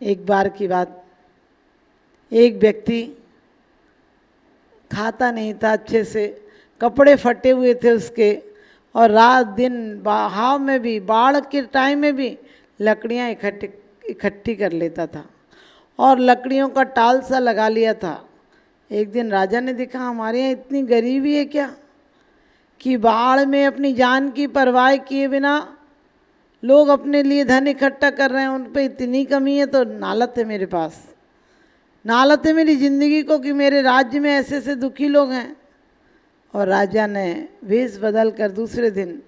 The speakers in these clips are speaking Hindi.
एक बार की बात, एक व्यक्ति खाता नहीं था अच्छे से, कपड़े फटे हुए थे उसके, और रात दिन बहाव में भी, बाढ़ के टाइम में भी लकड़ियाँ इकट्ठी कर लेता था और लकड़ियों का टाल सा लगा लिया था। एक दिन राजा ने देखा हमारे यहाँ इतनी गरीबी है क्या कि बाढ़ में अपनी जान की परवाह किए बिना लोग अपने लिए धन इकट्ठा कर रहे हैं, उन पे इतनी कमी है तो नालत है मेरे पास, नालत है मेरी ज़िंदगी को कि मेरे राज्य में ऐसे ऐसे दुखी लोग हैं। और राजा ने वेश बदल कर दूसरे दिन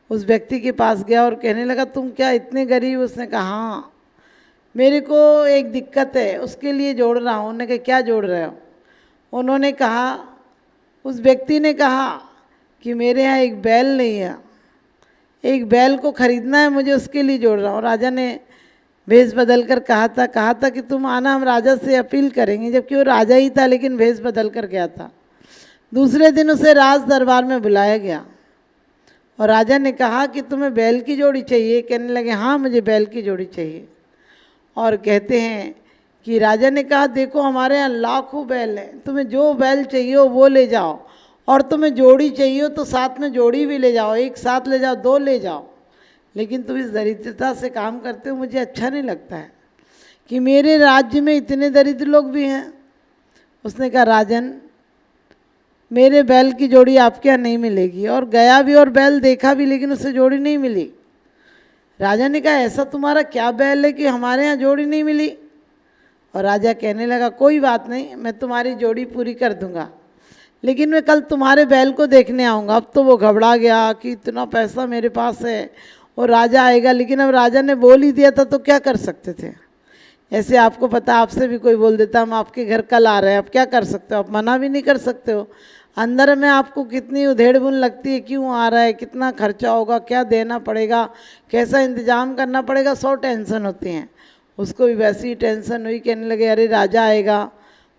उस व्यक्ति के पास गया और कहने लगा तुम क्या इतने गरीब? उसने कहा हाँ मेरे को एक दिक्कत है उसके लिए जोड़ रहा हूँ। उन्होंने कहा क्या जोड़ रहे हो? उन्होंने कहा, उस व्यक्ति ने कहा कि मेरे यहाँ एक बैल नहीं है, एक बैल को खरीदना है मुझे, उसके लिए जोड़ रहा हूँ। राजा ने भेष बदल कर कहा था कि तुम आना, हम राजा से अपील करेंगे, जबकि वो राजा ही था लेकिन भेष बदल कर गया था। दूसरे दिन उसे राज दरबार में बुलाया गया और राजा ने कहा कि तुम्हें बैल की जोड़ी चाहिए? कहने लगे हाँ मुझे बैल की जोड़ी चाहिए। और कहते हैं कि राजा ने कहा देखो हमारे यहाँ लाखों बैल हैं, तुम्हें जो बैल चाहिए हो वो ले जाओ, और तुम्हें जोड़ी चाहिए हो तो साथ में जोड़ी भी ले जाओ, एक साथ ले जाओ, दो ले जाओ, लेकिन तुम इस दरिद्रता से काम करते हो, मुझे अच्छा नहीं लगता है कि मेरे राज्य में इतने दरिद्र लोग भी हैं। उसने कहा राजन मेरे बैल की जोड़ी आपके यहाँ नहीं मिलेगी। और गया भी और बैल देखा भी लेकिन उसे जोड़ी नहीं मिली। राजा ने कहा ऐसा तुम्हारा क्या बैल है कि हमारे यहाँ जोड़ी नहीं मिली? और राजा कहने लगा कोई बात नहीं, मैं तुम्हारी जोड़ी पूरी कर दूंगा, लेकिन मैं कल तुम्हारे बैल को देखने आऊँगा। अब तो वो घबरा गया कि इतना पैसा मेरे पास है और राजा आएगा, लेकिन अब राजा ने बोल ही दिया था तो क्या कर सकते थे। ऐसे आपको पता, आपसे भी कोई बोल देता हम आपके घर कल आ रहे हैं, आप क्या कर सकते हो? आप मना भी नहीं कर सकते हो। अंदर में आपको कितनी उधेड़ बुन लगती है, क्यों आ रहा है, कितना खर्चा होगा, क्या देना पड़ेगा, कैसा इंतजाम करना पड़ेगा, 100 टेंशन होती हैं। उसको भी वैसी ही टेंशन हुई, कहने लगे अरे राजा आएगा,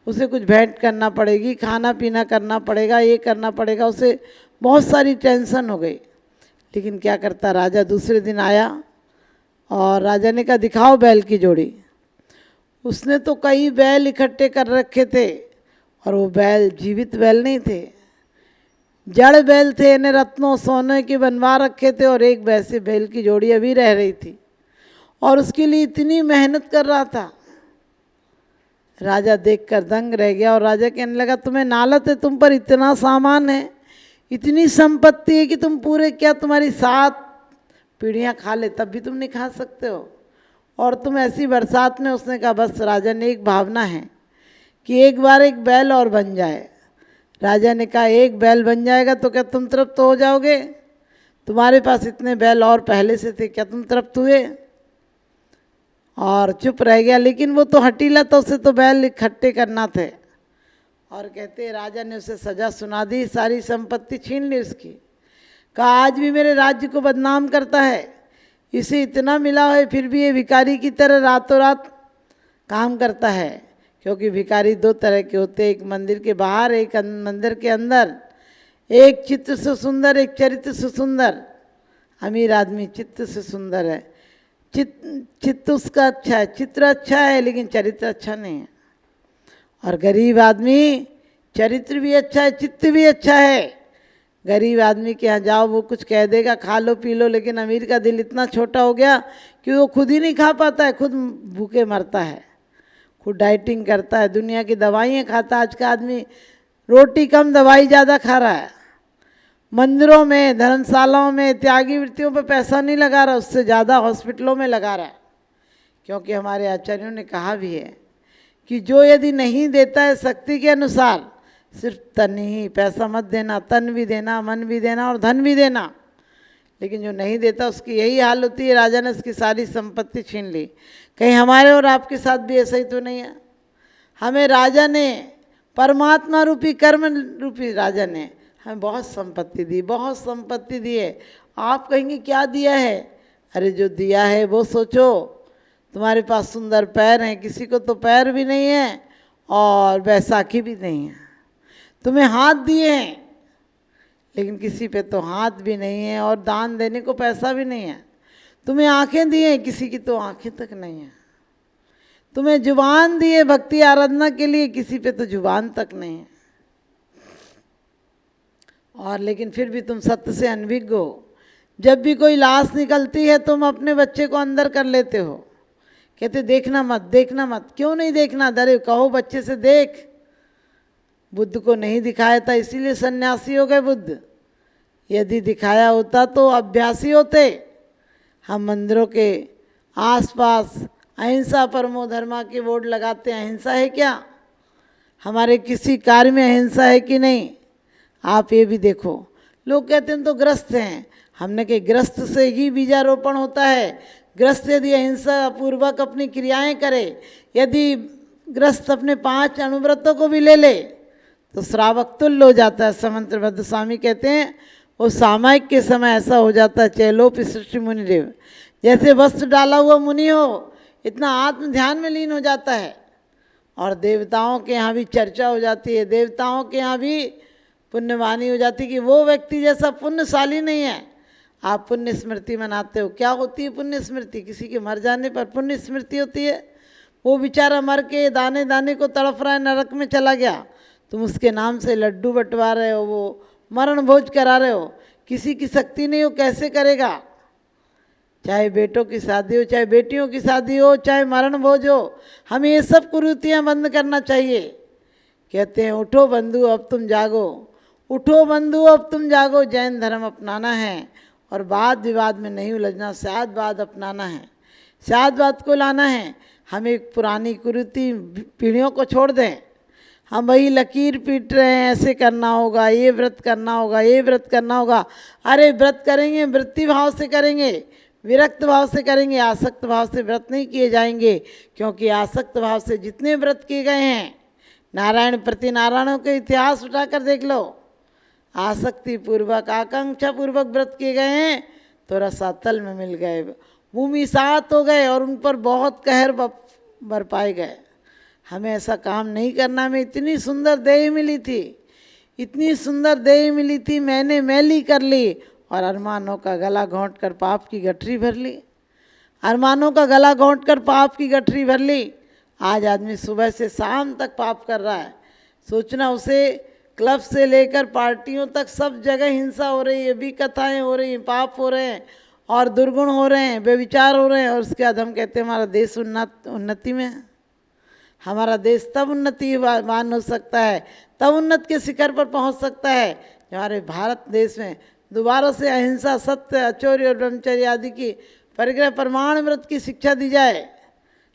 उसे कुछ भेंट करना पड़ेगी, खाना पीना करना पड़ेगा, ये करना पड़ेगा, उसे बहुत सारी टेंशन हो गई। लेकिन क्या करता, राजा दूसरे दिन आया और राजा ने कहा दिखाओ बैल की जोड़ी। उसने तो कई बैल इकट्ठे कर रखे थे और वो बैल जीवित बैल नहीं थे, जड़ बैल थे, इन्हें रत्नों सोने के बनवा रखे थे, और एक वैसे बैल की जोड़ी अभी रह रही थी और उसके लिए इतनी मेहनत कर रहा था। राजा देखकर दंग रह गया और राजा कहने लगा तुम्हें नालत है, तुम पर इतना सामान है, इतनी संपत्ति है कि तुम पूरे क्या तुम्हारी 7 पीढ़ियाँ खा ले तब भी तुम नहीं खा सकते हो, और तुम ऐसी बरसात में। उसने कहा बस राजा ने एक भावना है कि एक बार एक बैल और बन जाए। राजा ने कहा एक बैल बन जाएगा तो क्या तुम तृप्त हो जाओगे? तुम्हारे पास इतने बैल और पहले से थे, क्या तुम तृप्त हुए? और चुप रह गया। लेकिन वो तो हटीला था, उसे तो बैल इकट्ठे करना थे। और कहते राजा ने उसे सजा सुना दी, सारी संपत्ति छीन ली उसकी। कहा आज भी मेरे राज्य को बदनाम करता है, इसे इतना मिला है फिर भी ये भिखारी की तरह रातों रात काम करता है। क्योंकि भिखारी 2 तरह के होते, एक मंदिर के बाहर, एक मंदिर के अंदर। एक चित्त से सुंदर, एक चरित्र से सुंदर। अमीर आदमी चित्त से सुंदर है, चित्त उसका अच्छा है, चित्र अच्छा है लेकिन चरित्र अच्छा नहीं है। और गरीब आदमी चरित्र भी अच्छा है, चित्त भी अच्छा है। गरीब आदमी के यहाँ जाओ वो कुछ कह देगा खा लो पी लो, लेकिन अमीर का दिल इतना छोटा हो गया कि वो खुद ही नहीं खा पाता है, खुद भूखे मरता है, खुद डाइटिंग करता है, दुनिया की दवाइयाँ खाता है। आज का आदमी रोटी कम दवाई ज़्यादा खा रहा है। मंदिरों में, धर्मशालाओं में, त्यागी वृत्तियों पे पैसा नहीं लगा रहा, उससे ज़्यादा हॉस्पिटलों में लगा रहा है। क्योंकि हमारे आचार्यों ने कहा भी है कि जो यदि नहीं देता है शक्ति के अनुसार, सिर्फ तन ही, पैसा मत देना, तन भी देना, मन भी देना और धन भी देना, लेकिन जो नहीं देता उसकी यही हाल होती है। राजा ने उसकी सारी संपत्ति छीन ली। कहीं हमारे और आपके साथ भी ऐसा ही तो नहीं है? हमें राजा ने, परमात्मा रूपी कर्म रूपी राजा ने हमें बहुत संपत्ति दी, बहुत संपत्ति दी है। आप कहेंगे क्या दिया है? अरे जो दिया है वो सोचो। तुम्हारे पास सुंदर पैर हैं, किसी को तो पैर भी नहीं है और बैसाखी भी नहीं है। तुम्हें हाथ दिए हैं लेकिन किसी पे तो हाथ भी नहीं है और दान देने को पैसा भी नहीं है। तुम्हें आंखें दी हैं, किसी की तो आंखें तक नहीं है। तुम्हें जुबान दी है भक्ति आराधना के लिए, किसी पे तो जुबान तक नहीं है। और लेकिन फिर भी तुम सत्य से अनभिज्ञ हो। जब भी कोई लाश निकलती है तुम अपने बच्चे को अंदर कर लेते हो, कहते देखना मत देखना मत। क्यों नहीं देखना? डरे कहो बच्चे से देख। बुद्ध को नहीं दिखाया था इसीलिए सन्यासी हो गए बुद्ध। यदि दिखाया होता तो अभ्यासी होते। हम मंदिरों के आसपास अहिंसा परमो धर्मा के बोर्ड लगाते हैं, अहिंसा है क्या? हमारे किसी कार्य में अहिंसा है कि नहीं? आप ये भी देखो, लोग कहते हैं तो ग्रस्त हैं। हमने कहा ग्रस्त से ही बीजारोपण होता है। ग्रस्त यदि अहिंसा पूर्वक अपनी क्रियाएं करे, यदि ग्रस्त अपने 5 अनुव्रतों को भी ले ले तो श्रावक तुल्य हो जाता है। समंत्र भद्र स्वामी कहते हैं वो सामायिक के समय ऐसा हो जाता है, चैलोप सृष्टि मुनिदेव, जैसे वस्त्र डाला हुआ मुनि हो, इतना आत्म ध्यान में लीन हो जाता है। और देवताओं के यहाँ भी चर्चा हो जाती है, देवताओं के यहाँ भी पुण्यवानी हो जाती है कि वो व्यक्ति जैसा पुण्यशाली नहीं है। आप पुण्य स्मृति मनाते हो, क्या होती है पुण्य स्मृति? किसी के मर जाने पर पुण्य स्मृति होती है। वो बेचारा मर के दाने दाने को तड़फ रहा है, नरक में चला गया, तुम उसके नाम से लड्डू बंटवा रहे हो, वो मरण भोज करा रहे हो। किसी की शक्ति नहीं हो, कैसे करेगा? चाहे बेटों की शादी हो, चाहे बेटियों की शादी हो, चाहे मरण भोज हो, हमें ये सब कुरीतियाँ बंद करना चाहिए। कहते हैं उठो बंधु अब तुम जागो, उठो बंधु अब तुम जागो। जैन धर्म अपनाना है और वाद विवाद में नहीं उलझना, शादवाद अपनाना है, शादवाद को लाना है। हम एक पुरानी कुरीति पीढ़ियों को छोड़ दें। हम वही लकीर पीट रहे हैं, ऐसे करना होगा, ये व्रत करना होगा, ये व्रत करना होगा। अरे व्रत करेंगे वृत्ति भाव से करेंगे, विरक्त भाव से करेंगे, आसक्त भाव से व्रत नहीं किए जाएंगे। क्योंकि आसक्त भाव से जितने व्रत किए गए हैं, नारायण प्रति नारायणों के इतिहास उठाकर देख लो, आसक्ति पूर्वक आकांक्षा पूर्वक व्रत किए गए हैं तो रसातल में मिल गए, भूमि सात हो गए और उन पर बहुत कहर बरपाए गए। हमें ऐसा काम नहीं करना। हमें इतनी सुंदर देह मिली थी, इतनी सुंदर देह मिली थी, मैंने मैली कर ली और अरमानों का गला घोंट कर पाप की गठरी भर ली। अरमानों का गला घोंट कर पाप की गठरी भर ली। आज आदमी सुबह से शाम तक पाप कर रहा है। सोचना, उसे क्लब से लेकर पार्टियों तक सब जगह हिंसा हो रही है, भी कथाएँ हो रही हैं, पाप हो रहे हैं और दुर्गुण हो रहे हैं, बेविचार हो रहे हैं। और उसके बाद हम कहते हैं हमारा देश उन्नति में है। हमारा देश तब उन्नतिवान हो सकता है, तब उन्नत के शिखर पर पहुंच सकता है जब हमारे भारत देश में दोबारा से अहिंसा, सत्य, अचौर्य और ब्रह्मचर्य आदि की परिग्रह प्रमाण व्रत की शिक्षा दी जाए।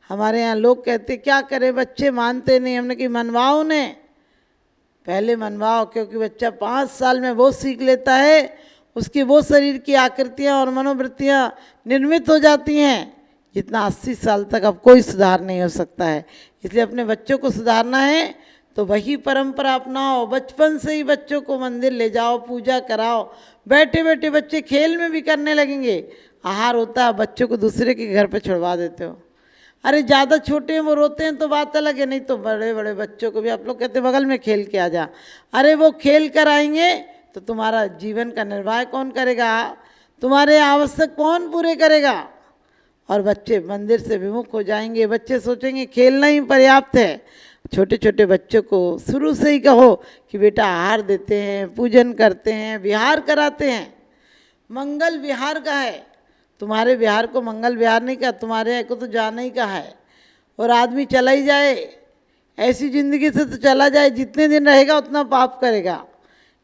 हमारे यहाँ लोग कहते क्या करें, बच्चे मानते नहीं। हमने कि मनवाओ ने, पहले मनवाओ, क्योंकि बच्चा 5 साल में वो सीख लेता है, उसकी वो शरीर की आकृतियाँ और मनोवृत्तियाँ निर्मित हो जाती हैं जितना 80 साल तक अब कोई सुधार नहीं हो सकता है। इसलिए अपने बच्चों को सुधारना है तो वही परंपरा अपनाओ। बचपन से ही बच्चों को मंदिर ले जाओ, पूजा कराओ। बैठे बैठे बच्चे खेल में भी करने लगेंगे। आहार होता है, बच्चों को दूसरे के घर पे छुड़वा देते हो। अरे ज़्यादा छोटे हैं वो रोते हैं तो बात अलग है, नहीं तो बड़े बड़े बच्चों को भी आप लोग कहते बगल में खेल के आ जा। अरे वो खेल कर आएंगे तो तुम्हारा जीवन का निर्वाह कौन करेगा? तुम्हारे आवश्यक कौन पूरे करेगा? और बच्चे मंदिर से विमुख हो जाएंगे। बच्चे सोचेंगे खेलना ही पर्याप्त है। छोटे छोटे बच्चों को शुरू से ही कहो कि बेटा आहार देते हैं, पूजन करते हैं, विहार कराते हैं। मंगल विहार का है, तुम्हारे विहार को मंगल विहार नहीं कहा, तुम्हारे यहाँ को तो जाना ही कहा है। और आदमी चला ही जाए, ऐसी ज़िंदगी से तो चला जाए, जितने दिन रहेगा उतना पाप करेगा।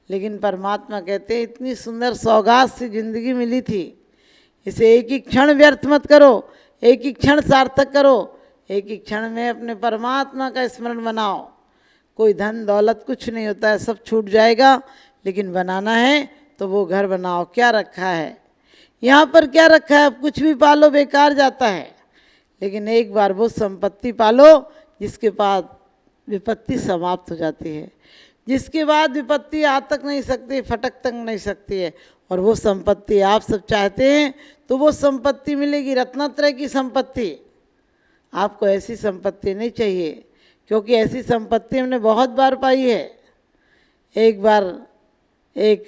लेकिन परमात्मा कहते हैं इतनी सुंदर सौगात सी जिंदगी मिली थी, इसे एक ही क्षण व्यर्थ मत करो, एक ही क्षण सार्थक करो। एक ही क्षण में अपने परमात्मा का स्मरण बनाओ। कोई धन दौलत कुछ नहीं होता है, सब छूट जाएगा। लेकिन बनाना है तो वो घर बनाओ। क्या रखा है यहाँ पर, क्या रखा है? अब कुछ भी पालो बेकार जाता है। लेकिन एक बार वो संपत्ति पालो जिसके बाद विपत्ति समाप्त हो जाती है, जिसके बाद विपत्ति आ तक नहीं सकती, फटक तक नहीं सकती है। और वो संपत्ति आप सब चाहते हैं तो वो संपत्ति मिलेगी, रत्नत्रय की संपत्ति। आपको ऐसी संपत्ति नहीं चाहिए, क्योंकि ऐसी संपत्ति हमने बहुत बार पाई है। एक बार एक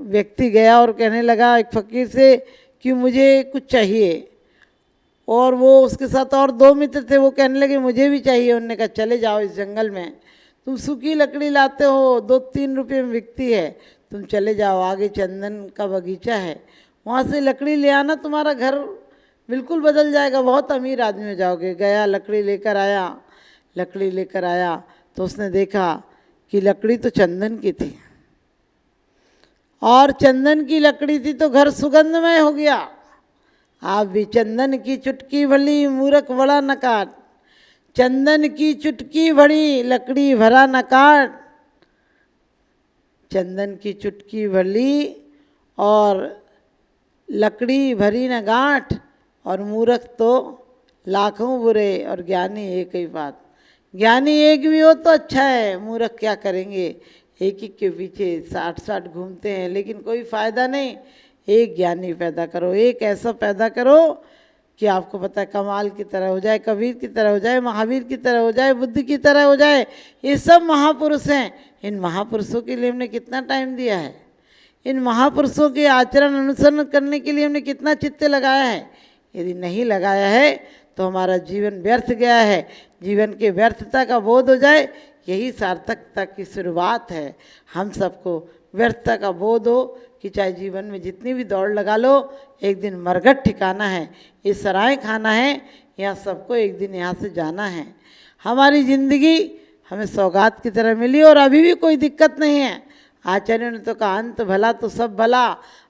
व्यक्ति गया और कहने लगा एक फकीर से कि मुझे कुछ चाहिए। और वो उसके साथ और 2 मित्र थे, वो कहने लगे मुझे भी चाहिए। उन्होंने कहा चले जाओ इस जंगल में, तुम सूखी लकड़ी लाते हो, 2-3 रुपये में बिकती है, तुम चले जाओ, आगे चंदन का बगीचा है, वहाँ से लकड़ी ले आना, तुम्हारा घर बिल्कुल बदल जाएगा, बहुत अमीर आदमी हो जाओगे। गया, लकड़ी लेकर आया। लकड़ी लेकर आया तो उसने देखा कि लकड़ी तो चंदन की थी, और चंदन की लकड़ी थी तो घर सुगंधमय हो गया। आप भी चंदन की चुटकी भली मूर्ख बड़ा न काट, चंदन की चुटकी भरी लकड़ी भरा न काट। चंदन की चुटकी भली और लकड़ी भरी न गांठ, और मूर्ख तो लाखों बुरे और ज्ञानी एक ही बात। ज्ञानी एक भी हो तो अच्छा है, मूर्ख क्या करेंगे, एक ही के पीछे 60 घूमते हैं, लेकिन कोई फ़ायदा नहीं। एक ज्ञानी पैदा करो, एक ऐसा पैदा करो कि आपको पता है कमाल की तरह हो जाए, कबीर की तरह हो जाए, महावीर की तरह हो जाए, बुद्ध की तरह हो जाए। ये सब महापुरुष हैं। इन महापुरुषों के लिए हमने कितना टाइम दिया है, इन महापुरुषों के आचरण अनुसरण करने के लिए हमने कितना चित्त लगाया है। यदि नहीं लगाया है तो हमारा जीवन व्यर्थ गया है। जीवन के व्यर्थता का बोध हो जाए, यही सार्थकता की शुरुआत है। हम सबको व्यर्थता का बोध हो कि चाहे जीवन में जितनी भी दौड़ लगा लो, एक दिन मरघट ठिकाना है, ये सराय खाना है, यहाँ सबको एक दिन यहाँ से जाना है। हमारी ज़िंदगी हमें सौगात की तरह मिली और अभी भी कोई दिक्कत नहीं है। आचार्यों ने तो कहा अंत भला तो सब भला।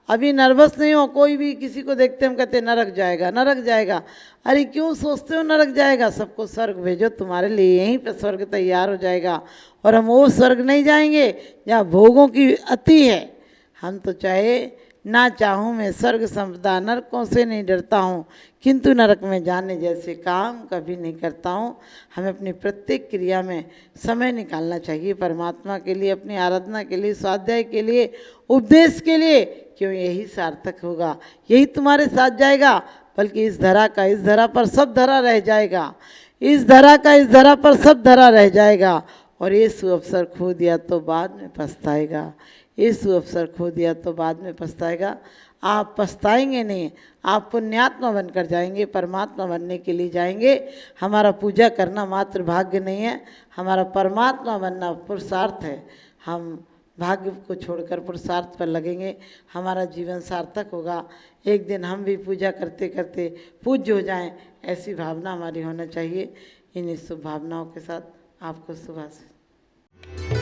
अभी नर्वस नहीं हो, कोई भी किसी को देखते हम कहते नरक जाएगा, नरक जाएगा। अरे क्यों सोचते हो नरक जाएगा, सबको स्वर्ग भेजो, तुम्हारे लिए यहीं पे स्वर्ग तैयार हो जाएगा। और हम वो स्वर्ग नहीं जाएंगे जहाँ भोगों की अति है। हम तो चाहे ना चाहूँ मैं स्वर्ग संपदा, नरकों से नहीं डरता हूँ, किंतु नरक में जाने जैसे काम कभी नहीं करता हूँ। हमें अपनी प्रत्येक क्रिया में समय निकालना चाहिए परमात्मा के लिए, अपनी आराधना के लिए, स्वाध्याय के लिए, उपदेश के लिए। क्यों, यही सार्थक होगा, यही तुम्हारे साथ जाएगा। बल्कि इस धरा का इस धरा पर सब धरा रह जाएगा, इस धरा का इस धरा पर सब धरा रह जाएगा। और ये सुअवसर खो दिया तो बाद में पछताएगा, ये सुअवसर खो दिया तो बाद में पछताएगा। आप पछताएंगे नहीं, आप पुण्यात्मा बनकर जाएंगे, परमात्मा बनने के लिए जाएंगे। हमारा पूजा करना मात्र भाग्य नहीं है, हमारा परमात्मा बनना पुरुषार्थ है। हम भाग्य को छोड़कर पुरुषार्थ पर लगेंगे, हमारा जीवन सार्थक होगा। एक दिन हम भी पूजा करते करते पूज्य हो जाएं, ऐसी भावना हमारी होना चाहिए। इन्हीं शुभ भावनाओं के साथ आपको शुभ आशीष।